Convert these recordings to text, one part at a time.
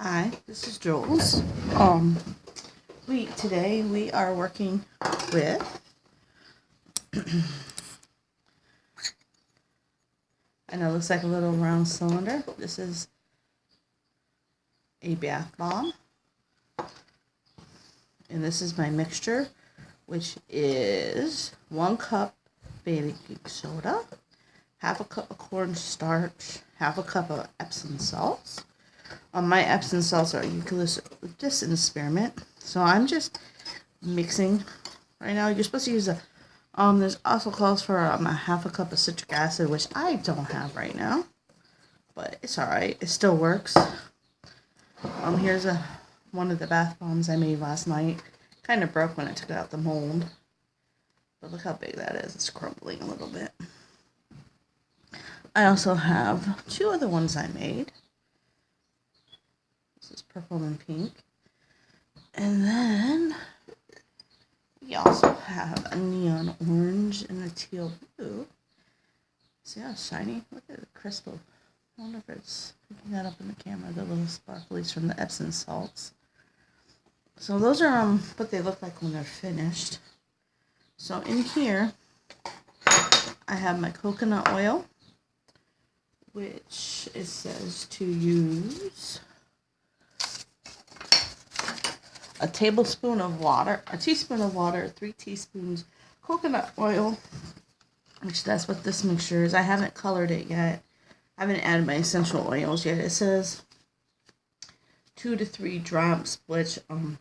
Hi, this is Jules. Today we are working with and it looks like a little round cylinder. This is a bath bomb, and this is my mixture, which is 1 cup baking soda, half a cup of cornstarch, half a cup of Epsom salts. My Epsom salts are just an experiment, so I'm just mixing right now. You're supposed to use there's also calls for a half a cup of citric acid, which I don't have right now, but it's alright. It still works. Here's one of the bath bombs I made last night. Kind of broke when I took out the mold, but look how big that is. It's crumbling a little bit. I also have 2 other ones I made. This is purple and pink. And then we also have a neon orange and a teal blue. See how shiny? Look at the crystal. I wonder if it's picking that up in the camera, the little sparklies from the Epsom salts. So those are what they look like when they're finished. So in here, I have my coconut oil, which it says to use a teaspoon of water, 3 teaspoons coconut oil, which that's what this mixture is. I haven't colored it yet. I haven't added my essential oils yet. It says 2 to 3 drops, which 2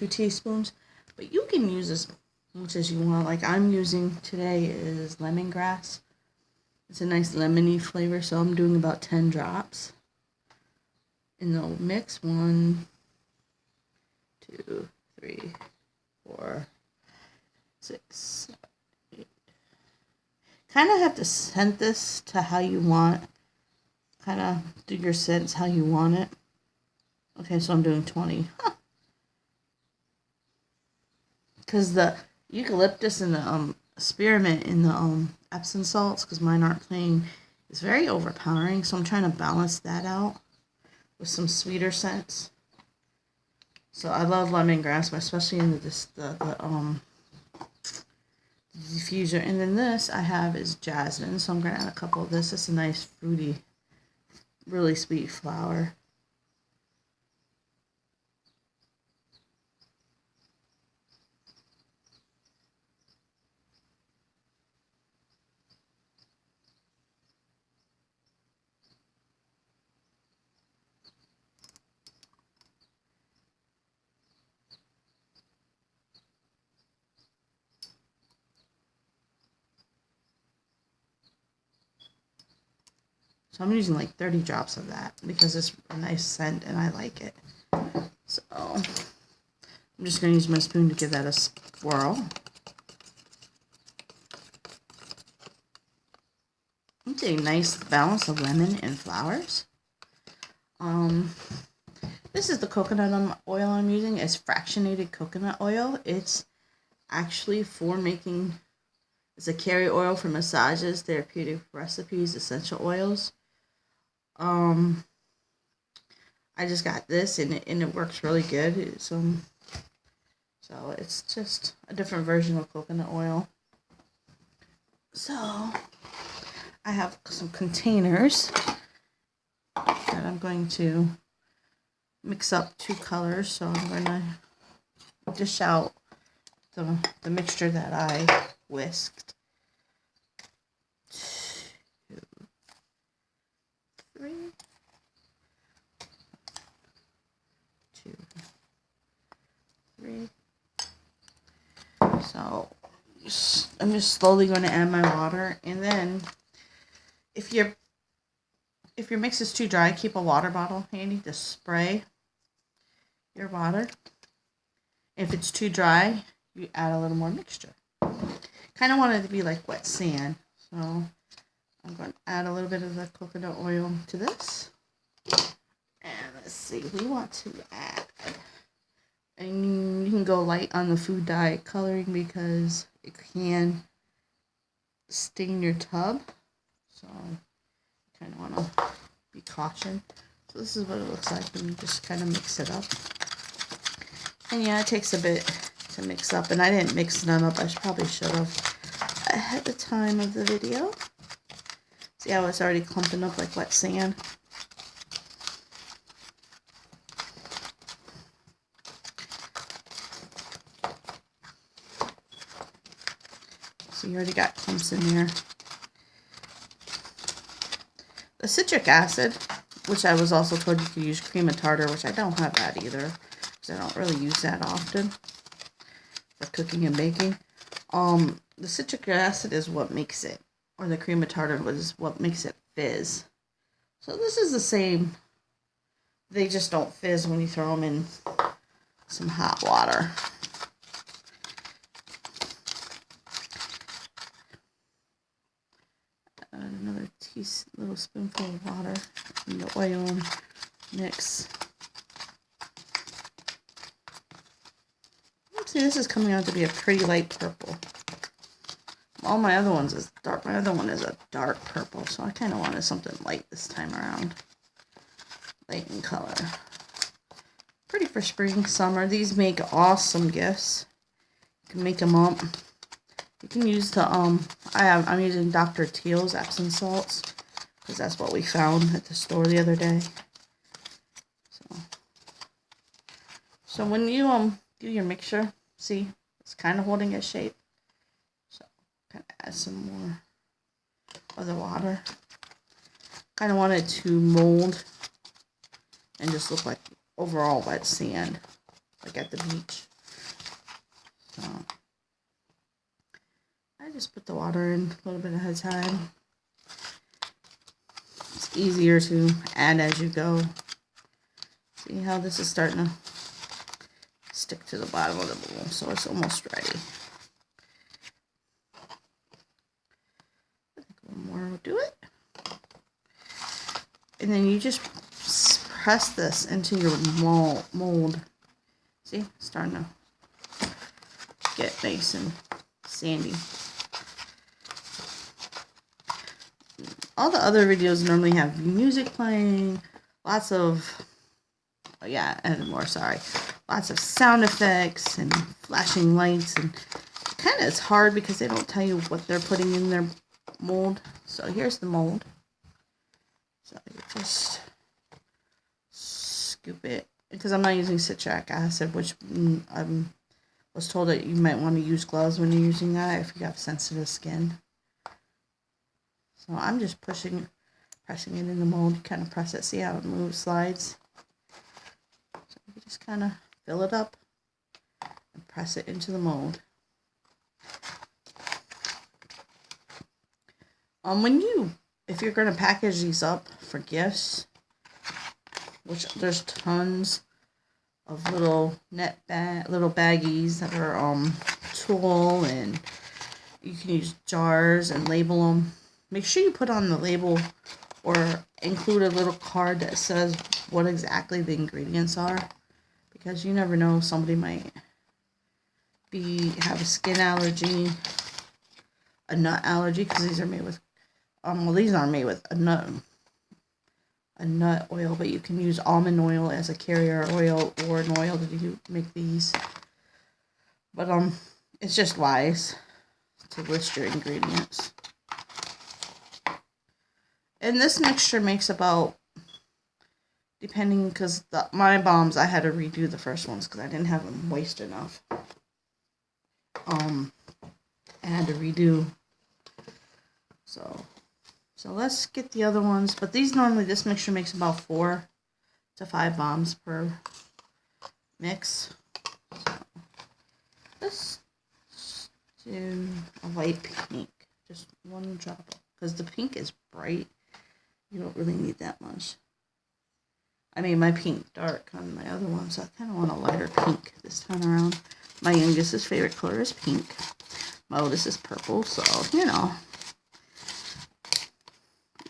teaspoons, but you can use as much as you want. Like I'm using today is lemongrass. It's a nice lemony flavor, so I'm doing about 10 drops in the mix. 1, 2, 3, 4, 6, 7, 8. Kind of have to scent this to how you want. Kind of do your scents how you want it. Okay, so I'm doing 20. Because the eucalyptus and the spearmint in the Epsom salts, because mine aren't plain, is very overpowering. So I'm trying to balance that out with some sweeter scents. So I love lemongrass, but especially in the diffuser. And then this I have is jasmine, so I'm going to add a couple of this. It's a nice fruity, really sweet flower. So I'm using like 30 drops of that because it's a nice scent and I like it. So I'm just going to use my spoon to give that a swirl. It's a nice balance of lemon and flowers. This is the coconut oil I'm using. It's fractionated coconut oil. It's actually for making, it's a carrier oil for massages, therapeutic recipes, essential oils. I just got this and it works really good. So it's just a different version of coconut oil. So I have some containers that I'm going to mix up 2 colors. So I'm going to dish out the mixture that I whisked. 2, 3, 2, 3. So I'm just slowly going to add my water, and then if your mix is too dry, keep a water bottle handy to spray your water. If it's too dry, you add a little more mixture. Kind of want it to be like wet sand, so I'm going to add a little bit of the coconut oil to this. And let's see, we want to add, and you can go light on the food dye coloring because it can stain your tub. So I kind of want to be cautious. So this is what it looks like when you just kind of mix it up. And yeah, it takes a bit to mix up, and I didn't mix none up. I probably should have at the time of the video. See how it's already clumping up like wet sand? So you already got clumps in there. The citric acid, which I was also told you could use cream of tartar, which I don't have that either, because I don't really use that often for cooking and baking. The citric acid is what makes it, or the cream of tartar was what makes it fizz. So this is the same. They just don't fizz when you throw them in some hot water. Another little spoonful of water and the oil and mix. See, this is coming out to be a pretty light purple. All my other ones is dark. My other one is a dark purple, so I kind of wanted something light this time around. Light in color. Pretty for spring, summer. These make awesome gifts. You can make them up. You can use the I'm using Dr. Teal's Epsom salts because that's what we found at the store the other day. So when you do your mixture, see, it's kind of holding its shape. So kind of add some more of the water. Kind of want it to mold and just look like overall wet sand, like at the beach. So I just put the water in a little bit ahead of time. It's easier to add as you go. See how this is starting to stick to the bottom of the bowl, so it's almost ready. I think one more will do it. And then you just press this into your mold. See, it's starting to get nice and sandy. All the other videos normally have music playing, lots of, lots of sound effects and flashing lights, and kind of it's hard because they don't tell you what they're putting in their mold. So here's the mold. So you just scoop it, because I'm not using citric acid, which I was told that you might want to use gloves when you're using that if you have sensitive skin. So I'm just pressing it in the mold. You kind of press it, see how it moves, slides. So you just kind of fill it up and press it into the mold. If you're going to package these up for gifts, which there's tons of little little baggies that are tulle, and you can use jars and label them. Make sure you put on the label or include a little card that says what exactly the ingredients are, because you never know, somebody might have a skin allergy, a nut allergy, because these are made with these aren't made with a nut oil, but you can use almond oil as a carrier oil or an oil to make these. But it's just wise to list your ingredients. And this mixture makes about, depending, because my bombs, I had to redo the first ones because I didn't have them moist enough. I had to redo. So let's get the other ones. But this mixture makes about 4 to 5 bombs per mix. So let's do a light pink, just 1 drop, because the pink is bright. You don't really need that much. I made my pink dark on my other one, so I kind of want a lighter pink this time around. My youngest's favorite color is pink. My oldest is purple, so, you know.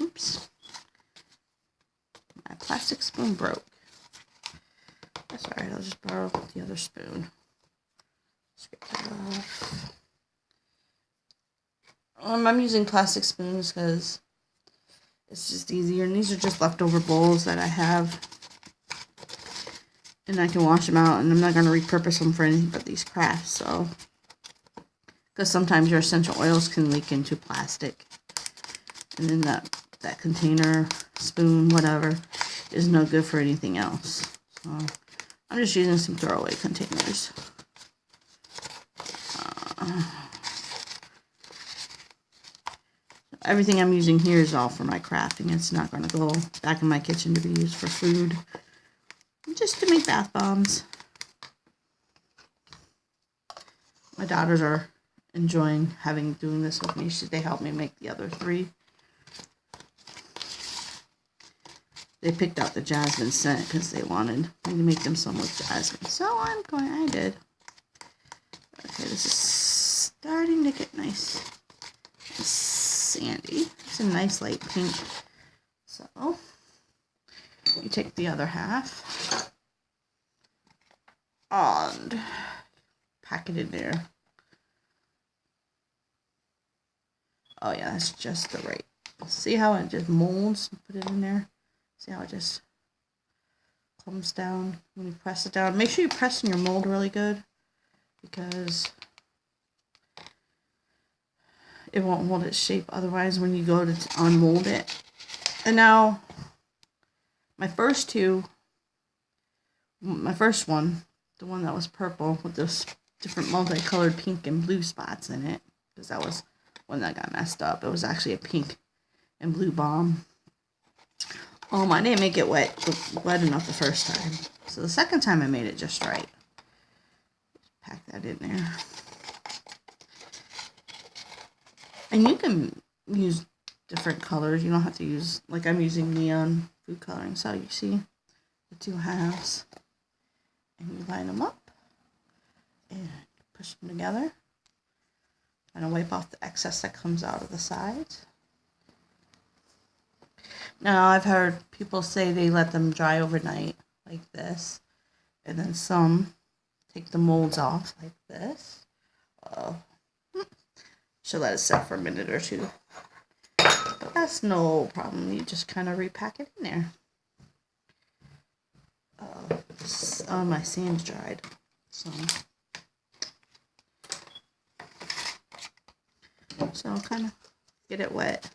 Oops. My plastic spoon broke. That's alright, I'll just borrow the other spoon. Scrape that off. I'm using plastic spoons because It's just easier. And these are just leftover bowls that I have. And I can wash them out, and I'm not going to repurpose them for anything but these crafts, so. Because sometimes your essential oils can leak into plastic. And then that container, spoon, whatever, is no good for anything else. So I'm just using some throwaway containers. Everything I'm using here is all for my crafting. It's not going to go back in my kitchen to be used for food. Just to make bath bombs. My daughters are enjoying doing this with me. They helped me make the other 3. They picked out the jasmine scent because they wanted me to make them some with jasmine. So I did. Okay, this is starting to get nice and sandy. It's a nice light pink. So you take the other half and pack it in there. Oh yeah, that's just the right. See how it just molds? Put it in there. See how it just comes down when you press it down. Make sure you press in your mold really good, because it won't hold its shape otherwise when you go to unmold it. And now my first one, the one that was purple with those different multicolored pink and blue spots in it, because that was one that got messed up. It was actually a pink and blue bomb. I didn't make it wet enough the first time. So the second time I made it just right. Pack that in there. And you can use different colors. You don't have to use, like I'm using neon food coloring. So you see the 2 halves. And you line them up. And push them together. And wipe off the excess that comes out of the sides. Now, I've heard people say they let them dry overnight like this. And then some take the molds off like this. Should let it set for a minute or 2. But that's no problem. You just kind of repack it in there. My sand's dried. So I'll kind of get it wet.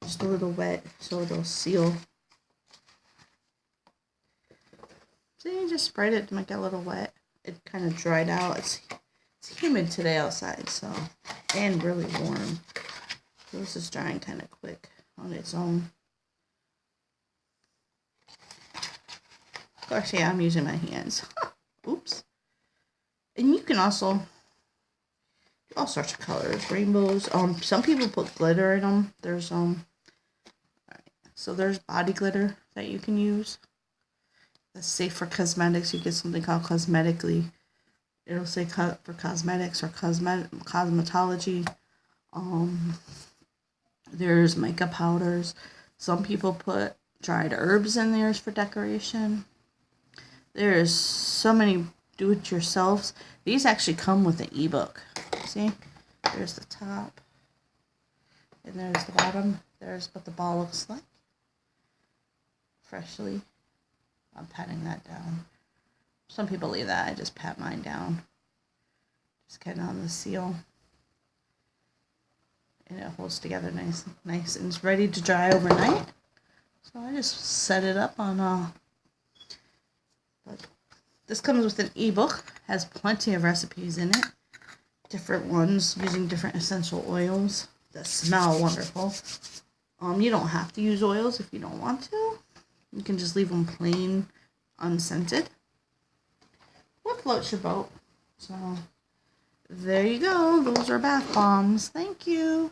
Just a little wet so it'll seal. So you just spread it to make it a little wet. It kind of dried out. It's humid today outside, so, and really warm. So this is drying kind of quick on its own. Of course, yeah, I'm using my hands. Oops. And you can also do all sorts of colors, rainbows. Some people put glitter in them. There's alright. So there's body glitter that you can use. That's safe for cosmetics. You get something called Cosmetically. It'll say for cosmetics or cosmetology. There's makeup powders. Some people put dried herbs in theirs for decoration. There's so many do-it-yourselves. These actually come with an ebook. See? There's the top. And there's the bottom. There's what the ball looks like. Freshly. I'm patting that down. Some people leave that. I just pat mine down. Just getting on the seal. And it holds together nice, and it's ready to dry overnight. So I just set it up on but this comes with an ebook. Has plenty of recipes in it. Different ones using different essential oils that smell wonderful. You don't have to use oils if you don't want to. You can just leave them plain, unscented. What floats your boat? So there you go. Those are bath bombs. Thank you.